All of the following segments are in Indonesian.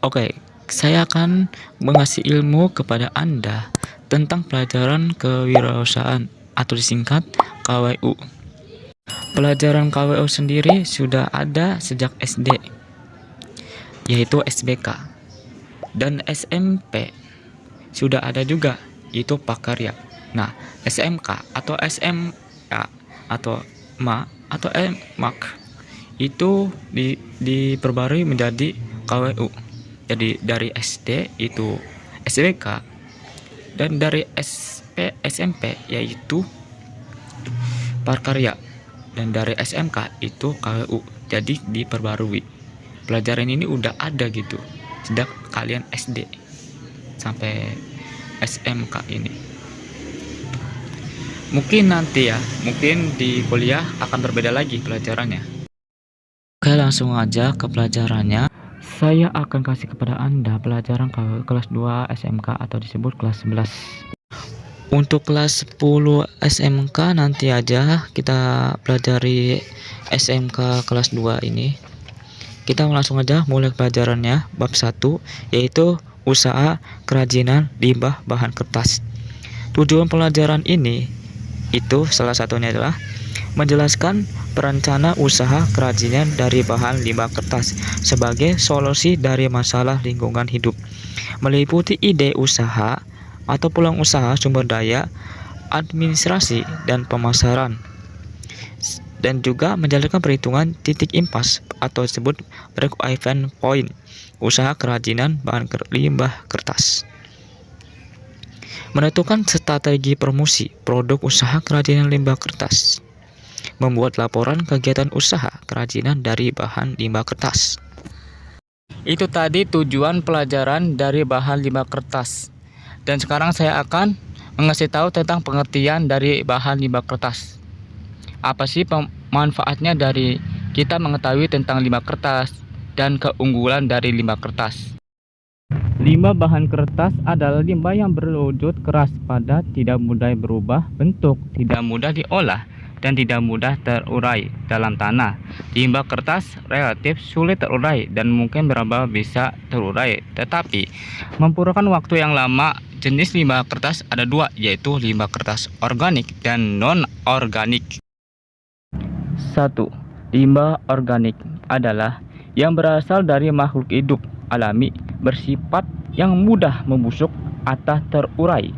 Oke, saya akan mengasih ilmu kepada Anda tentang pelajaran kewirausahaan atau disingkat KWU. Pelajaran KWU sendiri sudah ada sejak SD, yaitu SBK, dan SMP sudah ada juga, yaitu Pakarya. Nah, SMK atau SMA atau MA atau MAK itu diperbarui menjadi KWU. Jadi dari SD itu SBK, dan dari SMP yaitu Pakarya, dan dari SMK itu KWU. Jadi diperbarui. Pelajaran ini udah ada gitu sejak kalian SD sampai SMK ini. Mungkin nanti ya, mungkin di kuliah akan berbeda lagi pelajarannya. Oke, langsung aja ke pelajarannya. Saya akan kasih kepada Anda pelajaran kelas 2 SMK atau disebut kelas 11. Untuk kelas 10 SMK nanti aja kita pelajari SMK kelas 2 ini. Kita langsung aja mulai pelajarannya, bab 1, yaitu usaha kerajinan limbah bahan kertas. Tujuan pelajaran ini itu salah satunya adalah menjelaskan perencana usaha kerajinan dari bahan limbah kertas sebagai solusi dari masalah lingkungan hidup, meliputi ide usaha atau peluang usaha, sumber daya, administrasi, dan pemasaran, dan juga menjalankan perhitungan titik impas atau disebut break-even point usaha kerajinan bahan limbah kertas. Menentukan strategi promosi produk usaha kerajinan limbah kertas. Membuat laporan kegiatan usaha kerajinan dari bahan limbah kertas. Itu tadi tujuan pelajaran dari bahan limbah kertas. Dan sekarang saya akan mengasih tahu tentang pengertian dari bahan limbah kertas. Apa sih manfaatnya dari kita mengetahui tentang limbah kertas dan keunggulan dari limbah kertas? Limbah bahan kertas adalah limbah yang berwujud keras, padat, tidak mudah berubah bentuk, tidak mudah diolah, dan tidak mudah terurai dalam tanah. Limbah kertas relatif sulit terurai dan mungkin beberapa bisa terurai, tetapi membutuhkan waktu yang lama. Jenis limbah kertas ada dua, yaitu limbah kertas organik dan non-organik. 1. Limbah organik adalah yang berasal dari makhluk hidup alami, bersifat yang mudah membusuk atau terurai.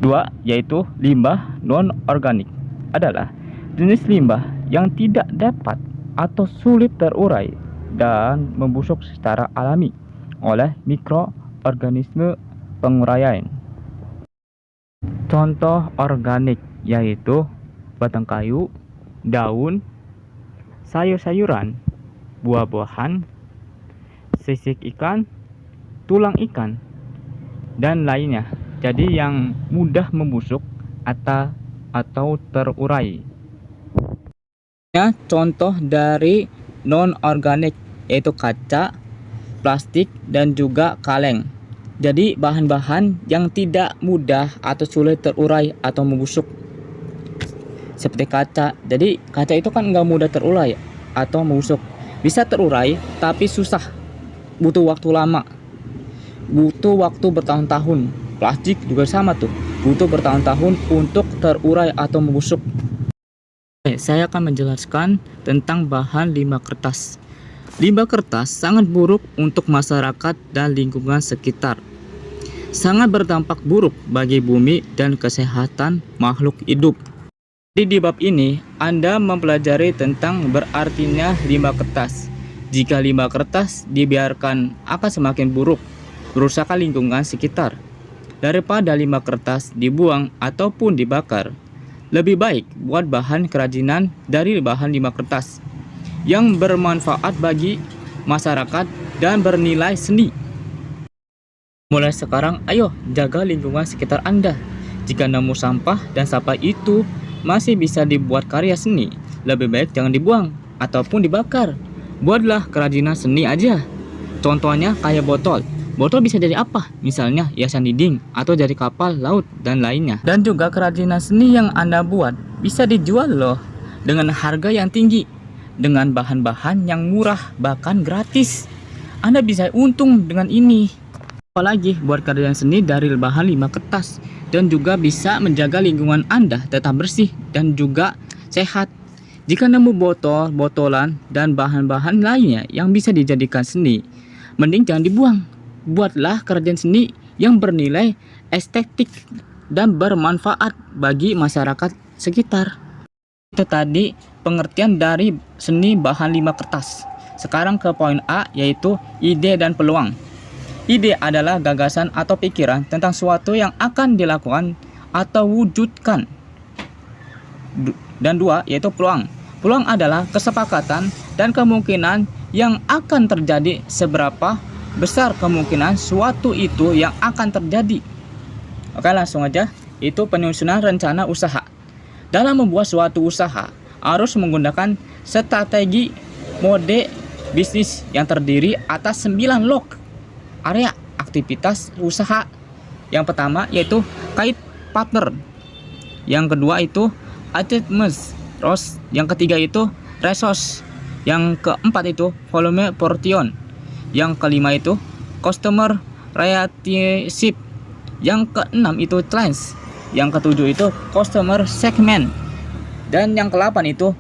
2. Yaitu limbah non-organik adalah jenis limbah yang tidak dapat atau sulit terurai dan membusuk secara alami oleh mikroorganisme penguraian. Contoh organik yaitu batang kayu, daun, sayur-sayuran, buah-buahan, sisik ikan, tulang ikan, dan lainnya. Jadi yang mudah membusuk atau terurai. Contoh dari non-organik yaitu kaca, plastik, dan juga kaleng. Jadi bahan-bahan yang tidak mudah atau sulit terurai atau membusuk. Seperti kaca. Jadi kaca itu kan nggak mudah terurai atau membusuk. Bisa terurai tapi susah, butuh waktu lama, butuh waktu bertahun-tahun. Plastik juga sama tuh, butuh bertahun-tahun untuk terurai atau membusuk. Oke, saya akan menjelaskan tentang bahan limbah kertas. Limbah kertas sangat buruk untuk masyarakat dan lingkungan sekitar. Sangat berdampak buruk bagi bumi dan kesehatan makhluk hidup. Di bab ini, Anda mempelajari tentang berartinya limbah kertas. Jika limbah kertas dibiarkan akan semakin buruk, merusak lingkungan sekitar. Daripada limbah kertas dibuang ataupun dibakar, lebih baik buat bahan kerajinan dari bahan limbah kertas yang bermanfaat bagi masyarakat dan bernilai seni. Mulai sekarang, ayo jaga lingkungan sekitar Anda. Jika nemu sampah dan sampah itu masih bisa dibuat karya seni, lebih baik jangan dibuang ataupun dibakar. Buatlah kerajinan seni aja. Contohnya kayak botol. Botol bisa jadi apa? Misalnya hiasan dinding atau dari kapal laut dan lainnya. Dan juga kerajinan seni yang Anda buat bisa dijual loh dengan harga yang tinggi, dengan bahan-bahan yang murah bahkan gratis. Anda bisa untung dengan ini. Apalagi buat kerjaan seni dari bahan limbah kertas, dan juga bisa menjaga lingkungan Anda tetap bersih dan juga sehat. Jika nemu botol, botolan, dan bahan-bahan lainnya yang bisa dijadikan seni, mending jangan dibuang. Buatlah kerjaan seni yang bernilai estetik dan bermanfaat bagi masyarakat sekitar. Itu tadi pengertian dari seni bahan limbah kertas. Sekarang ke poin A, yaitu ide dan peluang. Ide adalah gagasan atau pikiran tentang suatu yang akan dilakukan atau wujudkan. Dan dua, yaitu peluang. Peluang adalah kesepakatan dan kemungkinan yang akan terjadi, seberapa besar kemungkinan suatu itu yang akan terjadi. Oke, langsung aja. Itu penyusunan rencana usaha. Dalam membuat suatu usaha, harus menggunakan strategi mode bisnis yang terdiri atas 9 log area aktivitas usaha. Yang pertama yaitu kait partner, yang kedua itu achievements, terus yang ketiga itu resource, yang keempat itu volume portion, yang kelima itu customer relationship, yang keenam itu trends, yang ketujuh itu customer segment, dan yang ke-8 itu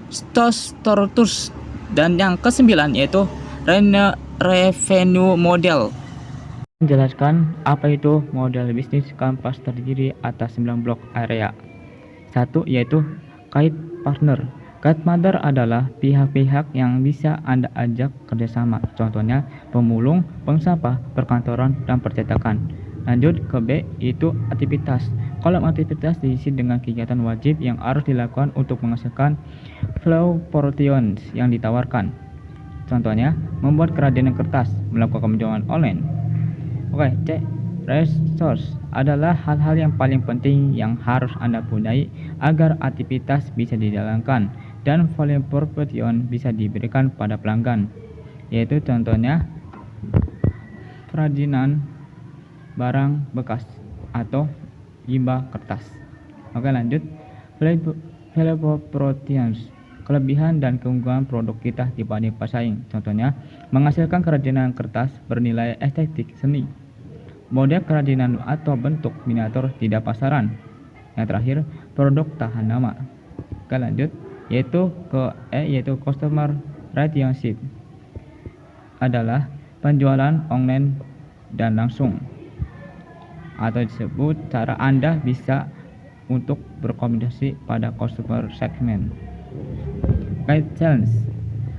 structures, dan yang ke-9 yaitu revenue model. Menjelaskan apa itu model bisnis kanvas terdiri atas 9 blok area. Satu yaitu kait partner. Kait partner adalah pihak-pihak yang bisa Anda ajak kerjasama. Contohnya pemulung, pengsampah, perkantoran, dan percetakan. Lanjut ke B, itu aktivitas. Kolom aktivitas diisi dengan kegiatan wajib yang harus dilakukan untuk menghasilkan flow portions yang ditawarkan. Contohnya, membuat kerajinan kertas, melakukan penjualan online. Oke, C. Resource adalah hal-hal yang paling penting yang harus Anda punyai agar aktivitas bisa dijalankan dan volume portion bisa diberikan pada pelanggan. Yaitu contohnya kerajinan barang bekas atau limbah kertas. Oke, lanjut. Value proportions, kelebihan dan keunggulan produk kita dibanding pesaing. Contohnya, menghasilkan kerajinan kertas bernilai estetik seni, model kerajinan atau bentuk miniatur tidak pasaran. Yang terakhir, produk tahan lama. Oke, lanjut, yaitu ke E, yaitu customer relationship, adalah penjualan online dan langsung, atau disebut cara Anda bisa untuk berkomunikasi pada customer segment. Challenge.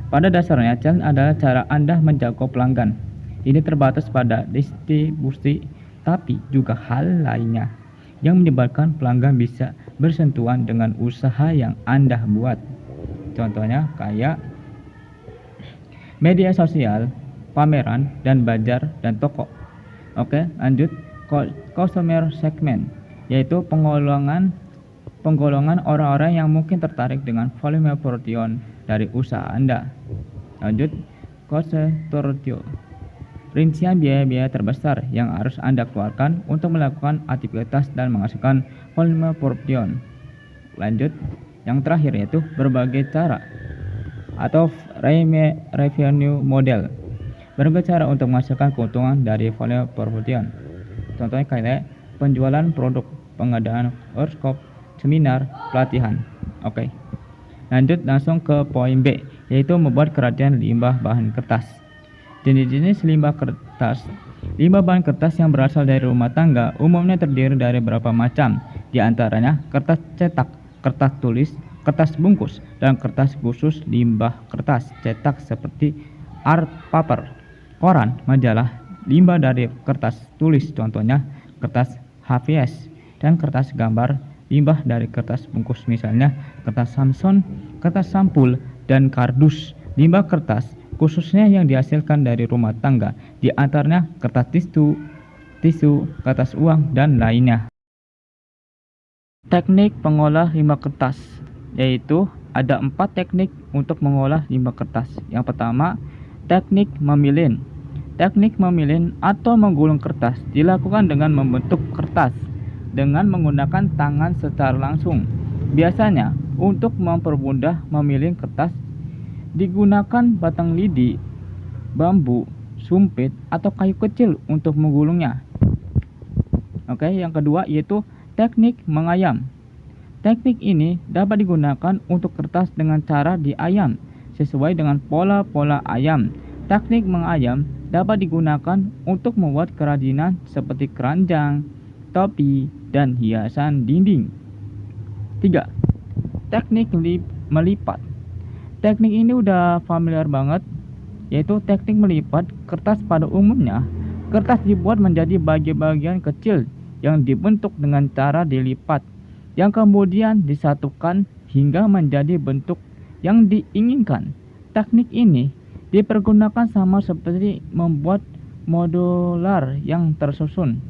Pada dasarnya, challenge adalah cara Anda menjangkau pelanggan. Ini terbatas pada distribusi, tapi juga hal lainnya yang menyebabkan pelanggan bisa bersentuhan dengan usaha yang Anda buat. Contohnya kayak media sosial, pameran, dan bazar, dan toko. Oke, lanjut. Customer segment, yaitu penggolongan orang-orang yang mungkin tertarik dengan volume portion dari usaha Anda. Lanjut, cost structure, rincian biaya-biaya terbesar yang harus Anda keluarkan untuk melakukan aktivitas dan menghasilkan volume portion. Lanjut, yang terakhir yaitu berbagai cara atau revenue model, berbagai cara untuk menghasilkan keuntungan dari volume portion. Contohnya kayak penjualan produk, pengadaan workshop, seminar, pelatihan. Oke. Lanjut langsung ke poin B, yaitu membuat kerajinan limbah bahan kertas. Jenis-jenis limbah kertas. Limbah bahan kertas yang berasal dari rumah tangga umumnya terdiri dari beberapa macam, di antaranya kertas cetak, kertas tulis, kertas bungkus, dan kertas khusus limbah kertas cetak seperti art paper, koran, majalah. Limbah dari kertas tulis contohnya kertas HVS, dan kertas gambar. Limbah dari kertas bungkus misalnya kertas Samson, kertas sampul, dan kardus. Limbah kertas khususnya yang dihasilkan dari rumah tangga, di antaranya kertas tisu, kertas uang, dan lainnya. Teknik pengolah limbah kertas, yaitu ada 4 teknik untuk mengolah limbah kertas. Yang pertama, teknik memilin. Teknik memilin atau menggulung kertas dilakukan dengan membentuk kertas dengan menggunakan tangan secara langsung. Biasanya untuk mempermudah memilin kertas digunakan batang lidi, bambu, sumpit, atau kayu kecil untuk menggulungnya. Oke, yang kedua yaitu teknik mengayam. Teknik ini dapat digunakan untuk kertas dengan cara diayam sesuai dengan pola-pola ayam. Teknik mengayam dapat digunakan untuk membuat kerajinan seperti keranjang, topi, dan hiasan dinding. 3. Teknik melipat. Teknik ini udah familiar banget, yaitu teknik melipat kertas. Pada umumnya, kertas dibuat menjadi bagian-bagian kecil yang dibentuk dengan cara dilipat, yang kemudian disatukan hingga menjadi bentuk yang diinginkan. Teknik ini dipergunakan sama seperti membuat modular yang tersusun,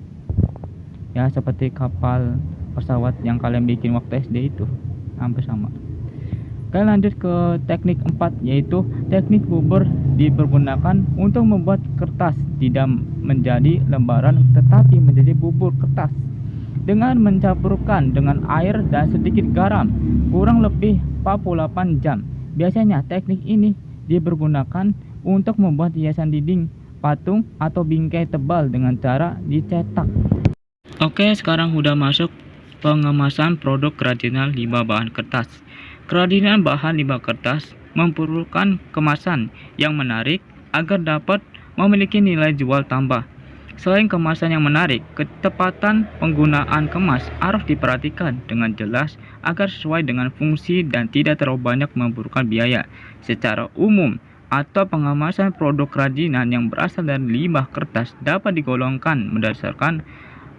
ya seperti kapal, pesawat yang kalian bikin waktu SD itu, hampir sama. Oke, lanjut ke teknik 4, yaitu teknik bubur. Dipergunakan untuk membuat kertas tidak menjadi lembaran tetapi menjadi bubur kertas dengan mencampurkan dengan air dan sedikit garam kurang lebih 48 jam. Biasanya teknik ini dipergunakan untuk membuat hiasan dinding, patung, atau bingkai tebal dengan cara dicetak. Oke, sekarang udah masuk pengemasan produk kerajinan limbah bahan kertas. Kerajinan bahan limbah kertas memerlukan kemasan yang menarik agar dapat memiliki nilai jual tambah. Selain kemasan yang menarik, ketepatan penggunaan kemas harus diperhatikan dengan jelas agar sesuai dengan fungsi dan tidak terlalu banyak membutuhkan biaya. Secara umum, atau pengemasan produk kerajinan yang berasal dari limbah kertas dapat digolongkan berdasarkan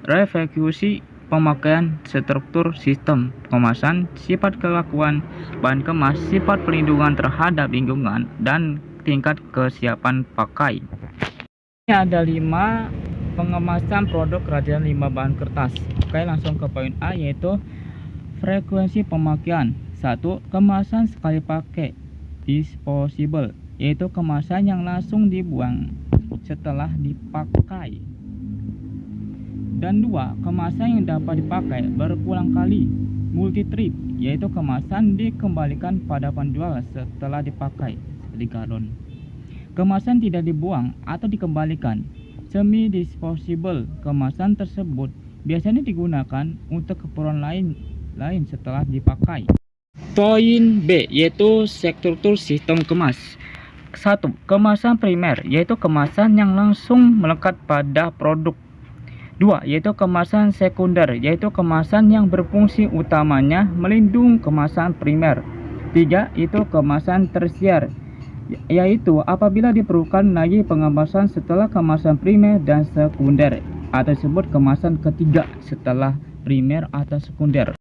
refleksi pemakaian, struktur sistem kemasan, sifat kelakuan bahan kemas, sifat pelindungan terhadap lingkungan, dan tingkat kesiapan pakai. Ini ada 5 pengemasan produk kerajinan limbah bahan kertas. Oke, langsung ke poin A, yaitu frekuensi pemakaian. 1. Kemasan sekali pakai, disposable, yaitu kemasan yang langsung dibuang setelah dipakai. Dan 2. Kemasan yang dapat dipakai berulang kali, multi-trip, yaitu kemasan dikembalikan pada penjual setelah dipakai, seperti galon. Kemasan tidak dibuang atau dikembalikan, semi-disposable. Kemasan tersebut biasanya digunakan untuk keperluan lain setelah dipakai. Poin B, yaitu struktur sistem kemas. 1. Kemasan primer, yaitu kemasan yang langsung melekat pada produk. 2. Yaitu kemasan sekunder, yaitu kemasan yang berfungsi utamanya melindungi kemasan primer. 3. Itu kemasan tersier, yaitu apabila diperlukan lagi pengemasan setelah kemasan primer dan sekunder, atau disebut kemasan ketiga setelah primer atau sekunder.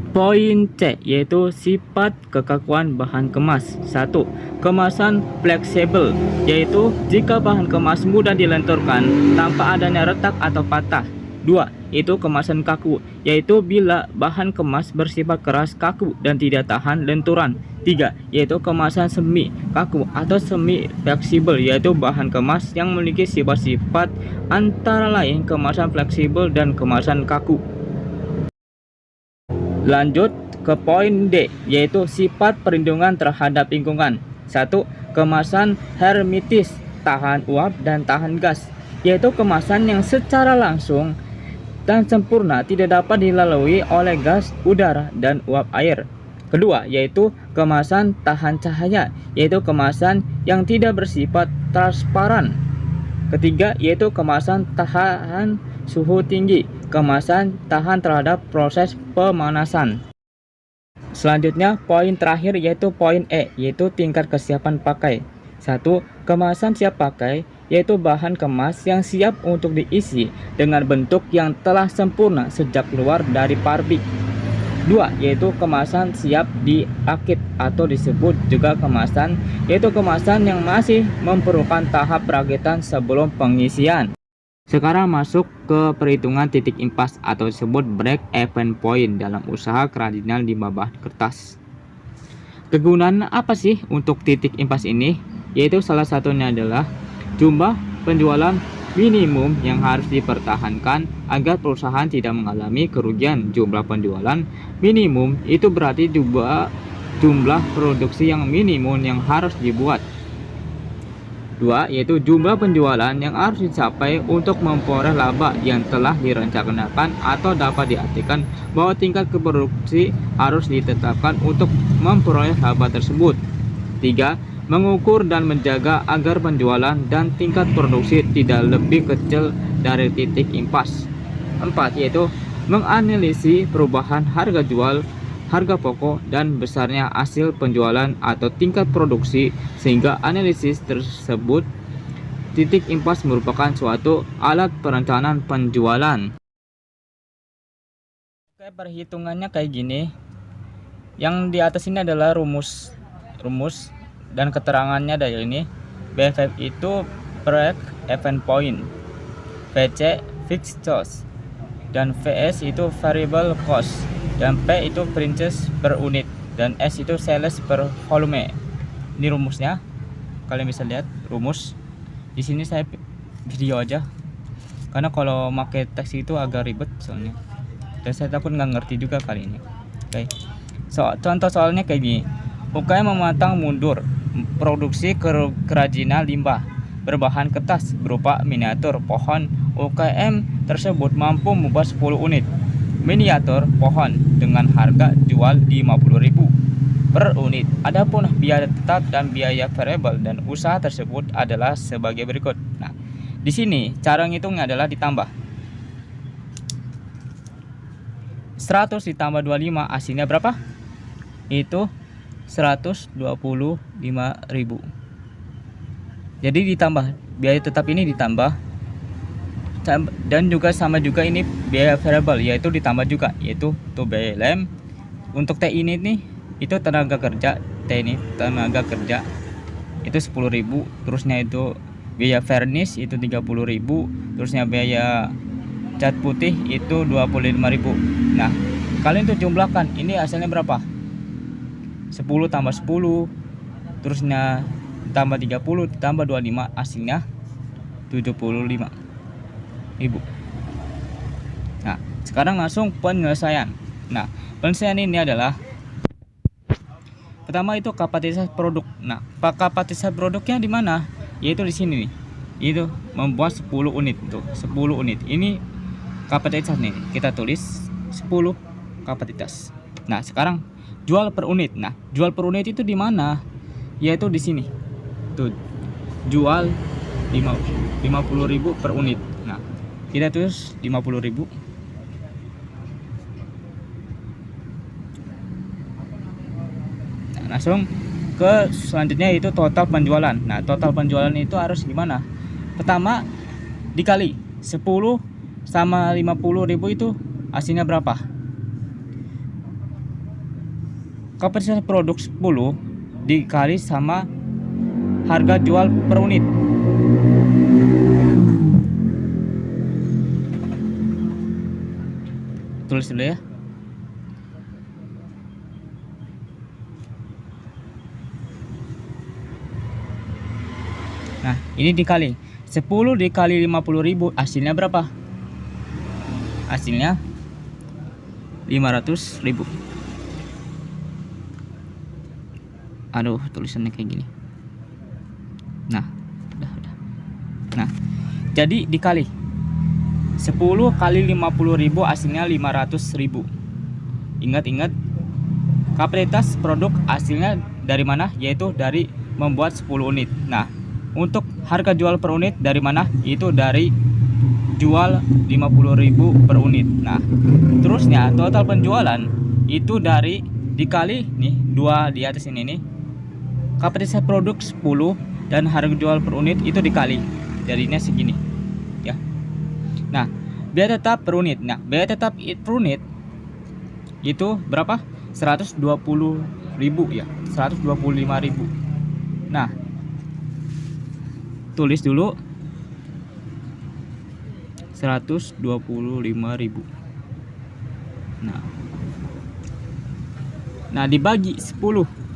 Poin C, yaitu sifat kekakuan bahan kemas. 1. Kemasan fleksibel, yaitu jika bahan kemas mudah dilenturkan tanpa adanya retak atau patah. 2. Itu kemasan kaku, yaitu bila bahan kemas bersifat keras, kaku, dan tidak tahan lenturan. 3. Yaitu kemasan semi kaku atau semi fleksibel, yaitu bahan kemas yang memiliki sifat-sifat antara lain kemasan fleksibel dan kemasan kaku. Lanjut ke poin D, yaitu sifat perlindungan terhadap lingkungan. 1. Kemasan hermetis, tahan uap dan tahan gas, yaitu kemasan yang secara langsung dan sempurna tidak dapat dilalui oleh gas udara dan uap air. Kedua, yaitu kemasan tahan cahaya, yaitu kemasan yang tidak bersifat transparan. Ketiga, yaitu kemasan tahan suhu tinggi, kemasan tahan terhadap proses pemanasan. Selanjutnya, poin terakhir yaitu poin E, yaitu tingkat kesiapan pakai. 1. Kemasan siap pakai, yaitu bahan kemas yang siap untuk diisi dengan bentuk yang telah sempurna sejak keluar dari pabrik. 2. Yaitu kemasan siap dirakit atau disebut juga kemasan, yaitu kemasan yang masih memerlukan tahap perakitan sebelum pengisian. Sekarang masuk ke perhitungan titik impas atau disebut break-even point dalam usaha kerajinan limbah bahan kertas. Kegunaan apa sih untuk titik impas ini? Yaitu salah satunya adalah jumlah penjualan minimum yang harus dipertahankan agar perusahaan tidak mengalami kerugian. Jumlah penjualan minimum itu berarti jumlah produksi yang minimum yang harus dibuat. Dua, yaitu jumlah penjualan yang harus dicapai untuk memperoleh laba yang telah direncanakan, atau dapat diartikan bahwa tingkat produksi harus ditetapkan untuk memperoleh laba tersebut. Tiga, mengukur dan menjaga agar penjualan dan tingkat produksi tidak lebih kecil dari titik impas. Empat, yaitu menganalisis perubahan harga jual, harga pokok, dan besarnya hasil penjualan atau tingkat produksi, sehingga analisis tersebut titik impas merupakan suatu alat perencanaan penjualan. Oke, perhitungannya kayak gini. Yang di atas ini adalah rumus dan keterangannya dari ini. BFF itu break even point, VC fixed cost, dan VS itu variable cost, dan P itu prices per unit, dan S itu sales per volume. Ini rumusnya, kalian bisa lihat rumus. Di sini saya video aja, karena kalau pakai teks itu agak ribet soalnya, dan saya takut nggak ngerti juga kali ini. Oke, contoh soalnya kayak gini. UKM mematang mundur produksi kerajinan limbah berbahan kertas berupa miniatur pohon. UKM tersebut mampu membuat 10 unit miniatur pohon dengan harga jual 50.000 per unit. Adapun biaya tetap dan biaya variabel dan usaha tersebut adalah sebagai berikut. Nah, di sini cara ngitungnya adalah ditambah 100 ditambah 25, hasilnya berapa? Itu 125.000. Jadi ditambah biaya tetap ini ditambah, dan juga sama juga ini biaya variabel, yaitu ditambah juga, yaitu tuh biaya lem. Untuk T ini nih itu tenaga kerja, T ini tenaga kerja itu 10.000, terusnya itu biaya vernis itu 30.000, terusnya biaya cat putih itu 25.000. Nah, kalian tuh jumlahkan ini hasilnya berapa? 10 tambah 10, terusnya tambah 30 tambah 25, hasilnya 75.000. Nah, sekarang langsung penyelesaian. Nah, penyelesaian ini adalah pertama itu kapasitas produk. Nah, kapasitas produknya di mana? Yaitu di sini nih. Itu membuat 10 unit tuh, 10 unit. Ini kapasitas nih. Kita tulis 10 kapasitas. Nah, sekarang jual per unit. Nah, jual per unit itu di mana? Yaitu di sini. Tuh, jual 50.000 per unit. Nah, kita tulis 50.000. Nah, langsung ke selanjutnya itu total penjualan. Nah, total penjualan itu harus gimana? Pertama dikali 10 sama 50.000 itu hasilnya berapa? Kapasitas produk 10 dikali sama harga jual per unit. Tulis dulu ya. Nah, ini dikali 10 dikali 50.000, hasilnya berapa? Hasilnya 500.000. Aduh, tulisannya kayak gini. Nah, udah. Nah, jadi dikali 10 kali 50.000, hasilnya 500.000. Ingat, kapasitas produk hasilnya dari mana? Yaitu dari membuat 10 unit. Nah, untuk harga jual per unit dari mana? Itu dari jual 50.000 per unit. Nah, terusnya total penjualan itu dari dikali nih 2 di atas ini nih. Kapasitas produk 10 dan harga jual per unit itu dikali, jadinya segini ya. Nah, biaya tetap per unit. Nah, biaya tetap per unit itu berapa? 120.000 ya, 125.000. Nah, tulis dulu 125.000. Nah, dibagi 10.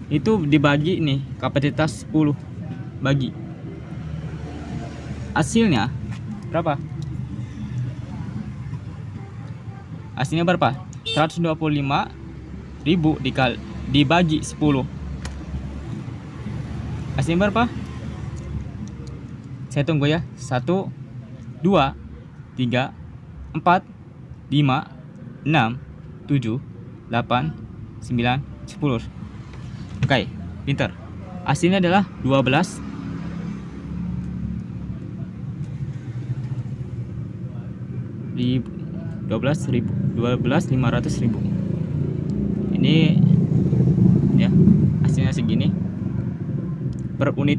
Itu dibagi nih, kapasitas 10 bagi. Hasilnya berapa? Hasilnya berapa? 125.000 dibagi 10. Hasilnya berapa? Saya tunggu ya. 1, 2, 3, 4, 5, 6, 7, 8, 9, 10. Oke, pinter. Hasilnya adalah 12 ribu, 500.000. Ini ya, hasilnya segini per unit.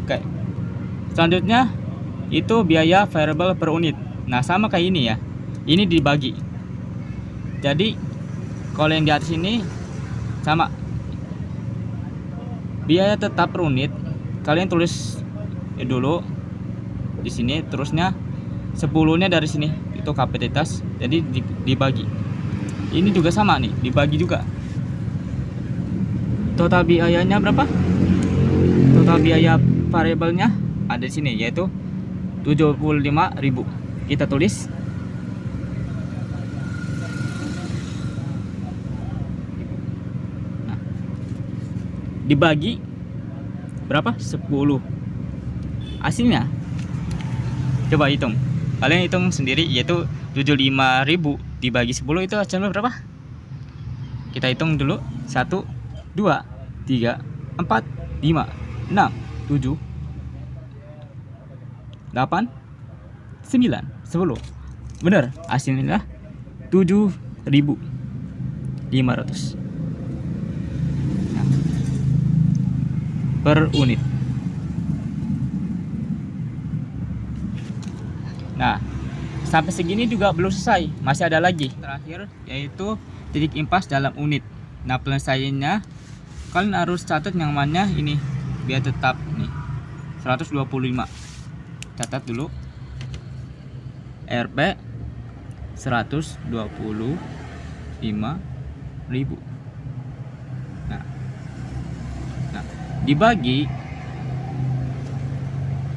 Oke, selanjutnya itu biaya variable per unit. Nah, sama kayak ini ya, ini dibagi. Jadi kalau yang di atas ini sama, biaya tetap per unit kalian tulis dulu di sini, terusnya 10-nya dari sini itu kapasitas, jadi dibagi. Ini juga sama nih, dibagi juga. Total biayanya berapa? Total biaya variabelnya ada di sini, yaitu 75.000. Kita tulis. Nah, dibagi berapa? 10. Hasilnya coba hitung, kalian hitung sendiri, yaitu 75.000 dibagi 10 itu hasilnya berapa? Kita hitung dulu. 1, 2, 3, 4, 5, 6, 7, 8, 9, 10. Bener, hasilnya 7.500 per unit. Nah, sampai segini juga belum selesai, masih ada lagi terakhir, yaitu titik impas dalam unit. Nah, penyelesaiannya kalian harus catat yang mana ini biar tetap nih 125. Catat dulu, Rp 125.000. Nah, dibagi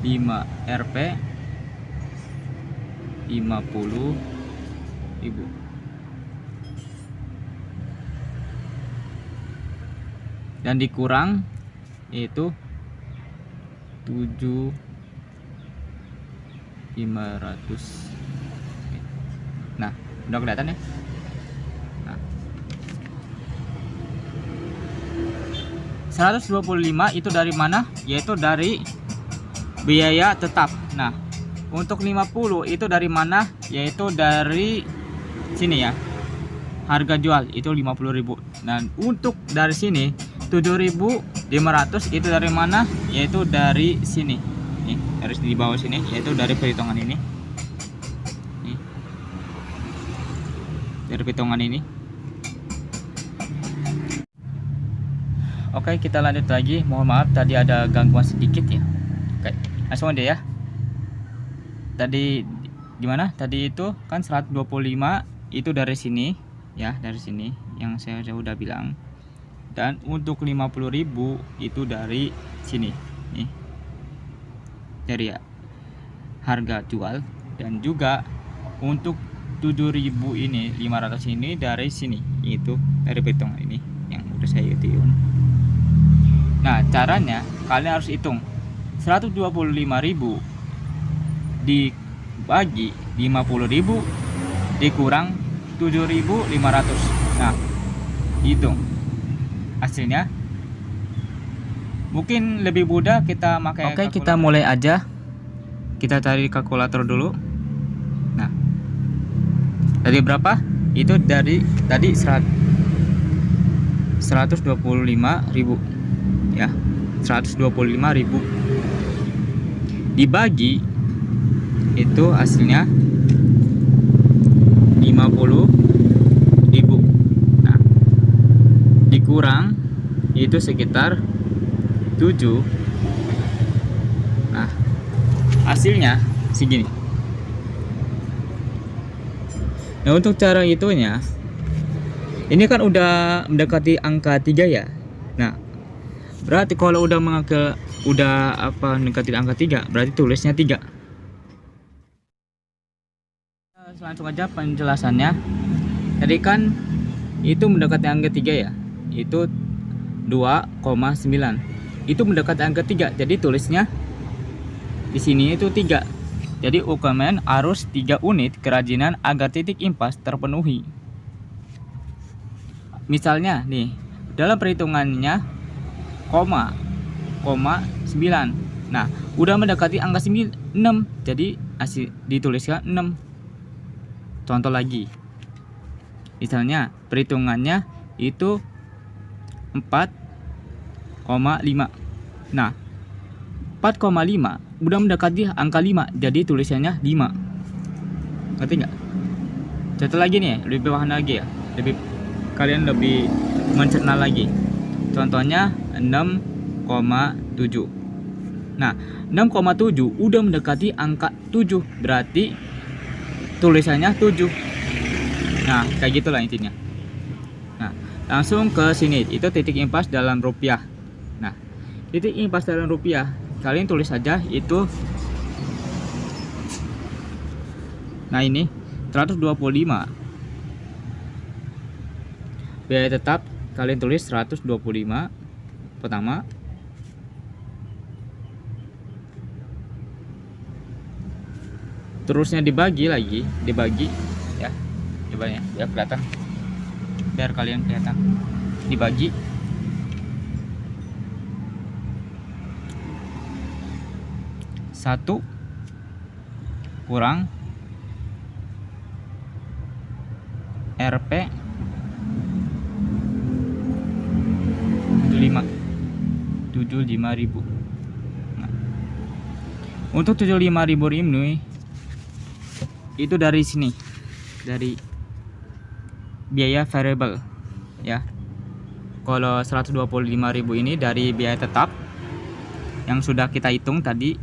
5 Rp 50.000. Dan dikurang yaitu 7.500. Nah, udah kelihatan ya. Nah, 125 itu dari mana? Yaitu dari biaya tetap. Nah, untuk 50 itu dari mana? Yaitu dari sini ya, harga jual itu 50.000. Dan untuk dari sini 7.500 itu dari mana? Yaitu dari sini. Nih, harus di bawah sini, yaitu dari perhitungan ini. Nih. Dari perhitungan ini. Oke, kita lanjut lagi. Mohon maaf tadi ada gangguan sedikit ya. Oke, langsung aja ya. Tadi gimana? Tadi itu kan 125 itu dari sini ya, dari sini yang saya udah bilang. Dan untuk 50.000 itu dari sini nih, dari ya, harga jual. Dan juga untuk 7.000 ini, 500 ini dari sini, itu dari perhitungan ini yang udah saya hitung. Nah, caranya kalian harus hitung 125.000 dibagi 50.000 dikurang 7.500. Nah, hitung hasilnya. Mungkin lebih mudah kita pakai. Oke, kita mulai aja. Kita cari kalkulator dulu. Nah, dari berapa? Itu dari tadi 125.000 ya, 125.000 dibagi itu hasilnya 50.000. Nah, dikurang itu sekitar 7. Nah, hasilnya segini. Nah, untuk cara itunya, ini kan udah mendekati angka 3 ya. Nah, berarti kalau udah mendekati angka 3, berarti tulisnya 3. Langsung aja penjelasannya. Tadi kan itu mendekati angka 3 ya. itu 2,9. Itu mendekati angka 3. Jadi tulisnya di sini itu 3. Jadi UKMN harus 3 unit kerajinan agar titik impas terpenuhi. Misalnya nih, dalam perhitungannya koma 9. Nah, udah mendekati angka 6, jadi dituliskan 6. Contoh lagi, misalnya perhitungannya itu 4,5. Nah, 4,5 udah mendekati angka 5, jadi tulisannya 5. Ngerti nggak? Contoh lagi nih, lebih bahan lagi ya, kalian lebih mencerna lagi. Contohnya 6,7. Nah, 6,7 udah mendekati angka 7, berarti tulisannya 7. Nah, kayak gitulah intinya. Nah, langsung ke sini, itu titik impas dalam rupiah. Nah, titik impas dalam rupiah, kalian tulis saja itu. Nah, ini 125. Biaya tetap kalian tulis 125 pertama. Terusnya dibagi lagi, ya, coba ya, biar kelihatan, biar kalian kelihatan. Dibagi 1 kurang Rp 75.000. Nah, untuk 75.000 ini itu dari sini, dari biaya variable ya. Kalau 125.000 ini dari biaya tetap yang sudah kita hitung tadi.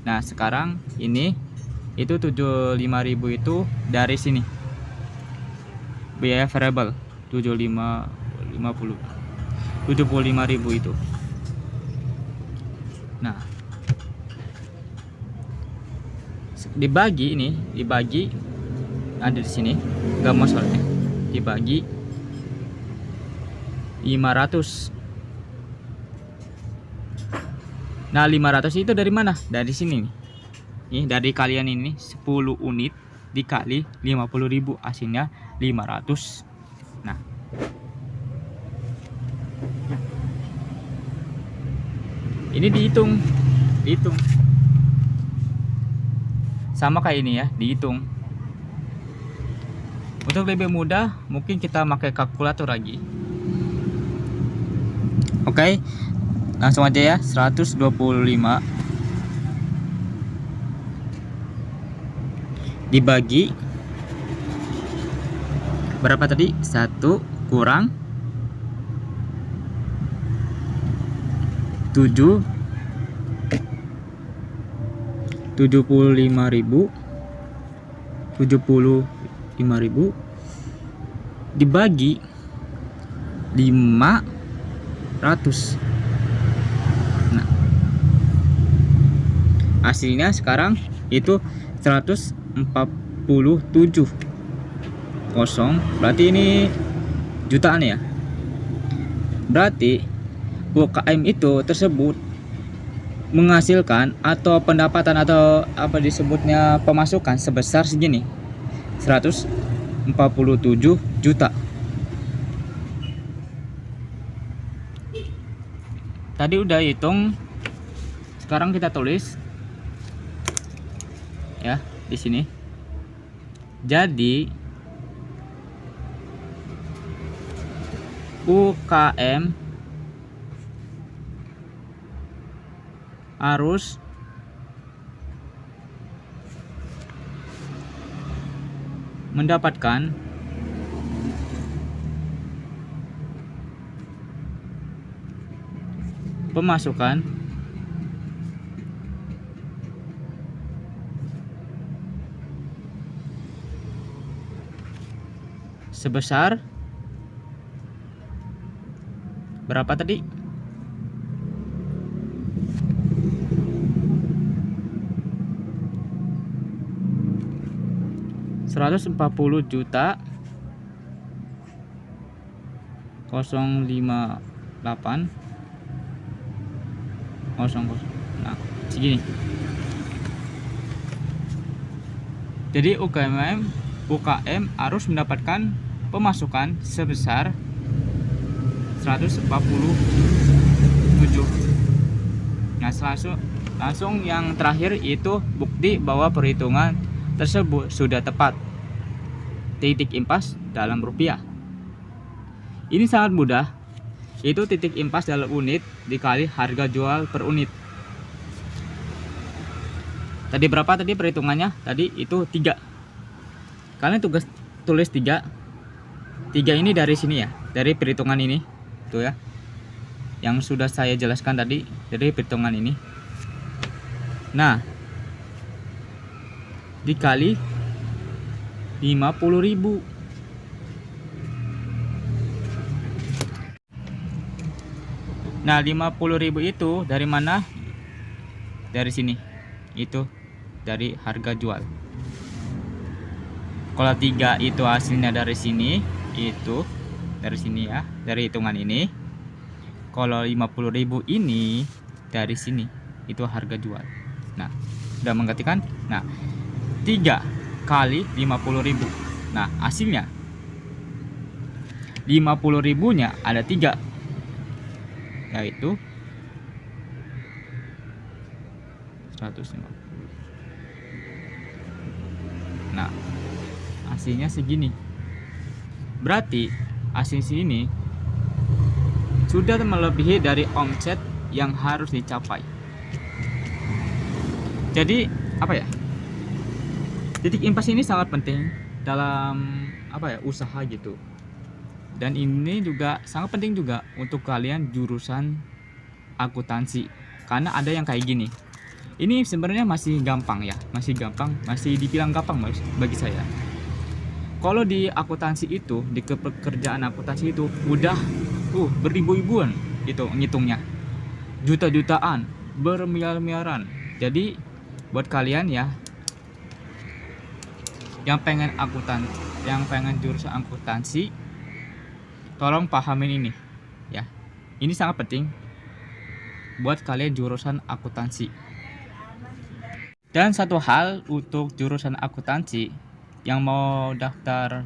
Nah, sekarang ini itu 75.000 itu dari sini, biaya variable 75.000 itu. Nah, dibagi ada di sini, nggak masalahnya, dibagi 500. Nah, 500 itu dari mana? Dari sini nih. Ini dari kalian ini 10 unit dikali 50.000, hasilnya 500. Nah, ini dihitung sama kayak ini ya, dihitung. Untuk lebih mudah mungkin kita pakai kalkulator lagi. Oke, langsung aja ya. 125 dibagi berapa tadi? 1 kurang 75.000 dibagi 500. Nah, hasilnya sekarang itu 147 kosong, berarti ini jutaan ya. Berarti UKM itu tersebut menghasilkan atau pendapatan atau apa disebutnya pemasukan sebesar segini, 147 juta. Tadi udah hitung, sekarang kita tulis ya di sini. Jadi UKM harus mendapatkan pemasukan sebesar berapa tadi? 140 juta 058 00. Nah, segini. Jadi UKM harus mendapatkan pemasukan sebesar 147. Nah, langsung yang terakhir itu bukti bahwa perhitungan tersebut sudah tepat. Titik impas dalam rupiah. Ini sangat mudah. Itu titik impas dalam unit dikali harga jual per unit. Tadi berapa tadi perhitungannya? Tadi itu 3. Kalian tulis 3. 3 ini dari sini ya, dari perhitungan ini. Tuh ya. Yang sudah saya jelaskan tadi dari perhitungan ini. Nah, dikali 50.000. Nah, 50.000 itu dari mana? Dari sini. Itu dari harga jual. Kalau 3 itu hasilnya dari sini, itu dari sini ya, dari hitungan ini. Kalau 50.000 ini dari sini, itu harga jual. Nah, udah mengerti kan? Nah, 3 kali 50.000. Nah, hasilnya 50.000-nya ada 3, yaitu 150. Nah, hasilnya segini. Berarti hasil sini sudah melebihi dari omset yang harus dicapai. Jadi apa ya? Titik impas ini sangat penting dalam usaha gitu. Dan ini juga sangat penting juga untuk kalian jurusan akuntansi, karena ada yang kayak gini. Ini sebenarnya masih gampang ya, masih dibilang gampang bagi saya. Kalau di akuntansi itu, di pekerjaan akuntansi itu udah beribu-ribuan itu ngitungnya, juta-jutaan, bermiliar-miliaran. Jadi buat kalian ya yang pengen jurusan akuntansi, tolong pahamin ini ya. Ini sangat penting buat kalian jurusan akuntansi. Dan satu hal untuk jurusan akuntansi yang mau daftar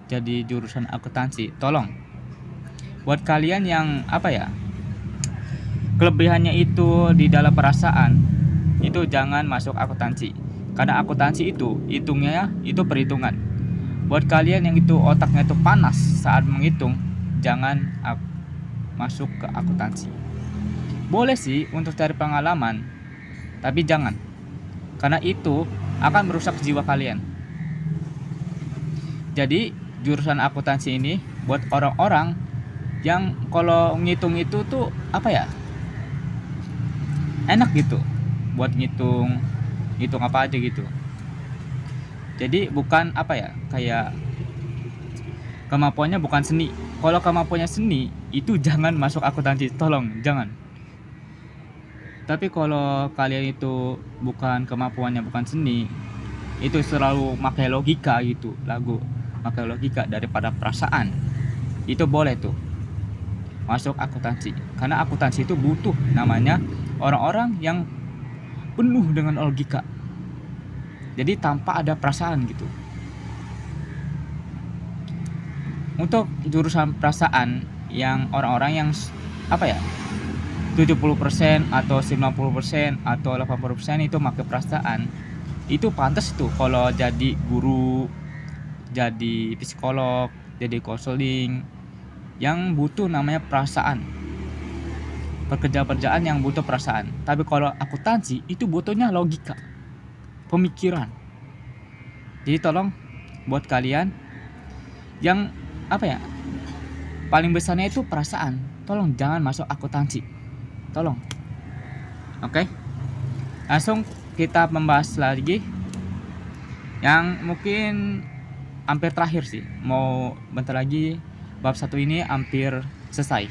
jadi jurusan akuntansi, tolong buat kalian yang kelebihannya itu di dalam perasaan, itu jangan masuk akuntansi. Karena akuntansi itu hitungnya itu perhitungan. Buat kalian yang itu otaknya itu panas saat menghitung, jangan masuk ke akuntansi. Boleh sih untuk cari pengalaman, tapi jangan, karena itu akan merusak jiwa kalian. Jadi jurusan akuntansi ini buat orang-orang yang kalau ngitung itu tuh enak gitu, buat ngitung apa aja gitu. Jadi bukan kayak kemampuannya bukan seni. Kalau kemampuannya seni itu jangan masuk akuntansi, tolong jangan. Tapi kalau kalian itu kemampuannya bukan seni, itu selalu pakai logika gitu, pakai logika daripada perasaan, itu boleh tuh masuk akuntansi. Karena akuntansi itu butuh namanya orang-orang yang penuh dengan logika, jadi tanpa ada perasaan gitu. Untuk jurusan perasaan yang orang-orang yang 70% atau 90% atau 80% itu pakai perasaan, itu pantas tuh kalau jadi guru, jadi psikolog, jadi konseling yang butuh namanya perasaan, pekerjaan yang butuh perasaan. Tapi kalau akuntansi itu butuhnya logika, pemikiran. Jadi tolong buat kalian yang paling besarnya itu perasaan, tolong jangan masuk akuntansi, tolong. Oke, langsung kita membahas lagi yang mungkin hampir terakhir sih, mau bentar lagi bab 1 ini hampir selesai.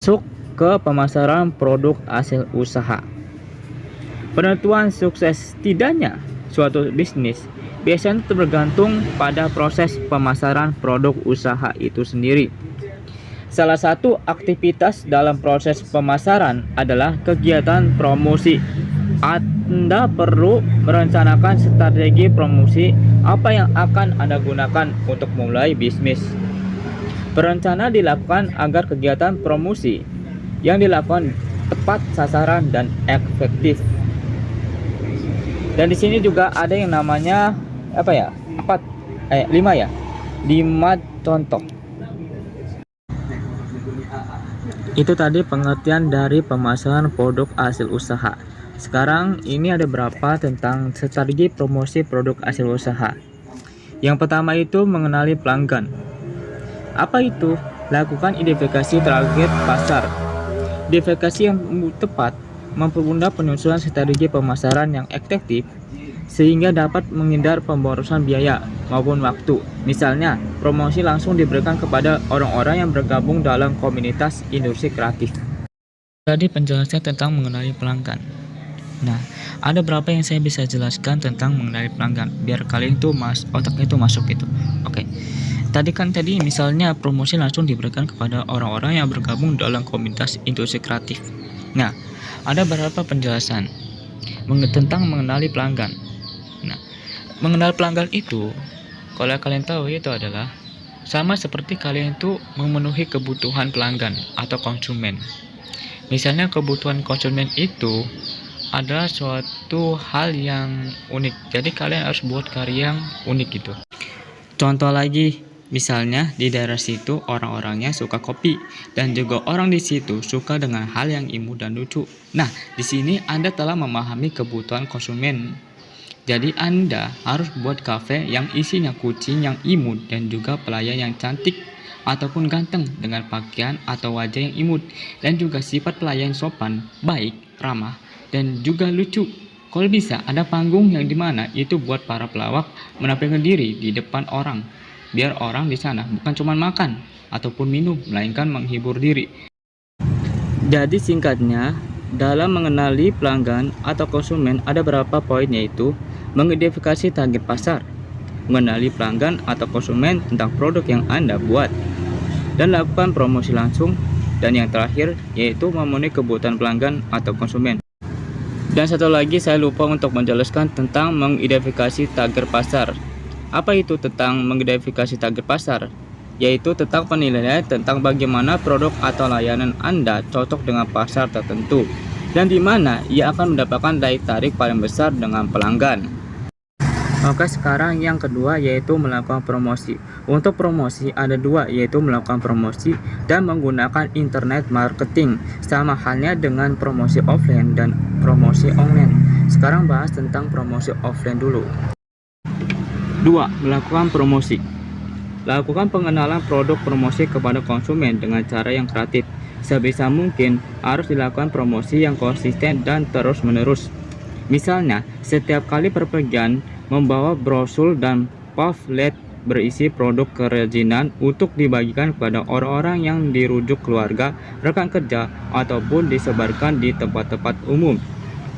Masuk ke pemasaran produk hasil usaha. Penentuan sukses tidaknya suatu bisnis biasanya tergantung pada proses pemasaran produk usaha itu sendiri. Salah satu aktivitas dalam proses pemasaran adalah kegiatan promosi. Anda perlu merencanakan strategi promosi apa yang akan Anda gunakan untuk mulai bisnis. Perencanaan dilakukan agar kegiatan promosi yang dilakukan tepat sasaran dan efektif. Dan di sini juga ada yang namanya 5 contoh. Itu tadi pengertian dari pemasaran produk hasil usaha. Sekarang ini ada beberapa tentang strategi promosi produk hasil usaha. Yang pertama itu mengenali pelanggan. Apa itu? Lakukan identifikasi target pasar. Identifikasi yang tepat mempermudah penyusunan strategi pemasaran yang efektif sehingga dapat menghindar pemborosan biaya maupun waktu. Misalnya, promosi langsung diberikan kepada orang-orang yang bergabung dalam komunitas industri kreatif. Tadi penjelasan tentang mengenali pelanggan. Nah, ada berapa yang saya bisa jelaskan tentang mengenali pelanggan biar kalian itu otaknya itu masuk gitu. Oke. Tadi misalnya promosi langsung diberikan kepada orang-orang yang bergabung dalam komunitas industri kreatif. Nah, ada beberapa penjelasan tentang mengenali pelanggan. Nah, mengenal pelanggan itu, kalau kalian tahu itu adalah sama seperti kalian itu memenuhi kebutuhan pelanggan atau konsumen. Misalnya kebutuhan konsumen itu adalah suatu hal yang unik, jadi kalian harus buat karya yang unik gitu. Contoh lagi, misalnya di daerah situ orang-orangnya suka kopi dan juga orang di situ suka dengan hal yang imut dan lucu. Nah, di sini Anda telah memahami kebutuhan konsumen. Jadi Anda harus buat kafe yang isinya kucing yang imut dan juga pelayan yang cantik ataupun ganteng dengan pakaian atau wajah yang imut dan juga sifat pelayan sopan, baik, ramah, dan juga lucu. Kalau bisa ada panggung yang dimana itu buat para pelawak menampilkan diri di depan orang, biar orang di sana bukan cuma makan ataupun minum, melainkan menghibur diri. Jadi singkatnya, dalam mengenali pelanggan atau konsumen ada beberapa poin, yaitu mengidentifikasi target pasar, mengenali pelanggan atau konsumen tentang produk yang Anda buat, dan lakukan promosi langsung, dan yang terakhir yaitu memenuhi kebutuhan pelanggan atau konsumen. Dan satu lagi saya lupa untuk menjelaskan tentang mengidentifikasi target pasar. Apa itu tentang mengidentifikasi target pasar? Yaitu tentang penilaian tentang bagaimana produk atau layanan Anda cocok dengan pasar tertentu dan di mana ia akan mendapatkan daya tarik paling besar dengan pelanggan. Oke, sekarang yang kedua yaitu melakukan promosi. Untuk promosi ada dua, yaitu melakukan promosi dan menggunakan internet marketing. Sama halnya dengan promosi offline dan promosi online. Sekarang bahas tentang promosi offline dulu. 2. Melakukan promosi. Lakukan pengenalan produk promosi kepada konsumen dengan cara yang kreatif. Sebisa mungkin harus dilakukan promosi yang konsisten dan terus-menerus. Misalnya, setiap kali perpergian membawa brosur dan pamflet berisi produk kerajinan untuk dibagikan kepada orang-orang yang dirujuk keluarga, rekan kerja, ataupun disebarkan di tempat-tempat umum.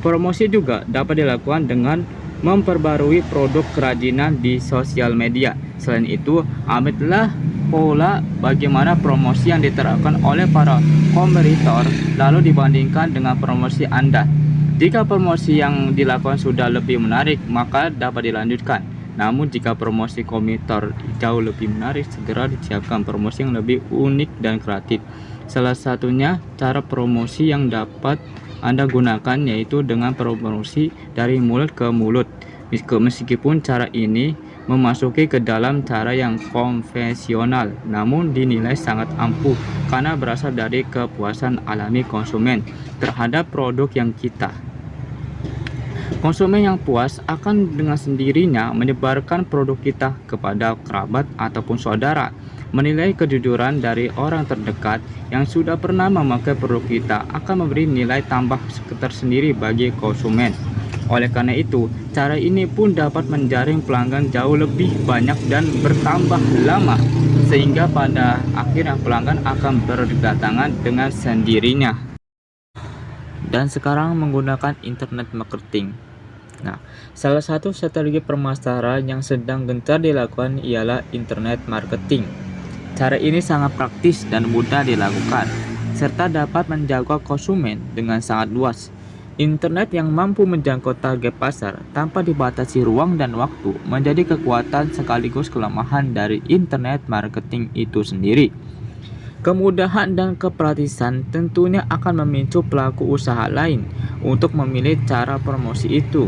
Promosi juga dapat dilakukan dengan memperbarui produk kerajinan di sosial media. Selain itu, ambillah pola bagaimana promosi yang diterapkan oleh para kompetitor lalu dibandingkan dengan promosi Anda. Jika promosi yang dilakukan sudah lebih menarik, maka dapat dilanjutkan. Namun jika promosi kompetitor jauh lebih menarik, segera disiapkan promosi yang lebih unik dan kreatif. Salah satunya cara promosi yang dapat Anda gunakan yaitu dengan promosi dari mulut ke mulut. Meskipun cara ini memasuki ke dalam cara yang konvensional, namun dinilai sangat ampuh karena berasal dari kepuasan alami konsumen terhadap produk yang kita. Konsumen yang puas akan dengan sendirinya menyebarkan produk kita kepada kerabat ataupun saudara. Menilai kejujuran dari orang terdekat yang sudah pernah memakai produk kita akan memberi nilai tambah tersendiri bagi konsumen. Oleh karena itu, cara ini pun dapat menjaring pelanggan jauh lebih banyak dan bertambah lama, sehingga pada akhirnya pelanggan akan berdatangan dengan sendirinya. Dan sekarang menggunakan internet marketing. Nah, salah satu strategi pemasaran yang sedang gencar dilakukan ialah internet marketing. Cara ini sangat praktis dan mudah dilakukan, serta dapat menjangkau konsumen dengan sangat luas. Internet yang mampu menjangkau target pasar tanpa dibatasi ruang dan waktu menjadi kekuatan sekaligus kelemahan dari internet marketing itu sendiri. Kemudahan dan kepraktisan tentunya akan memicu pelaku usaha lain untuk memilih cara promosi itu.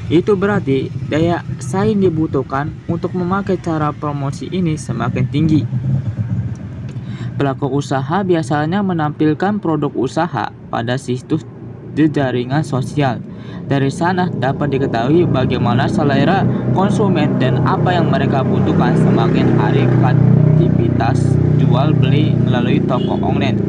Itu berarti daya saing dibutuhkan untuk memakai cara promosi ini semakin tinggi. Pelaku usaha biasanya menampilkan produk usaha pada situs di jaringan sosial. Dari sana dapat diketahui bagaimana selera konsumen dan apa yang mereka butuhkan. Semakin hari aktivitas jual beli melalui toko online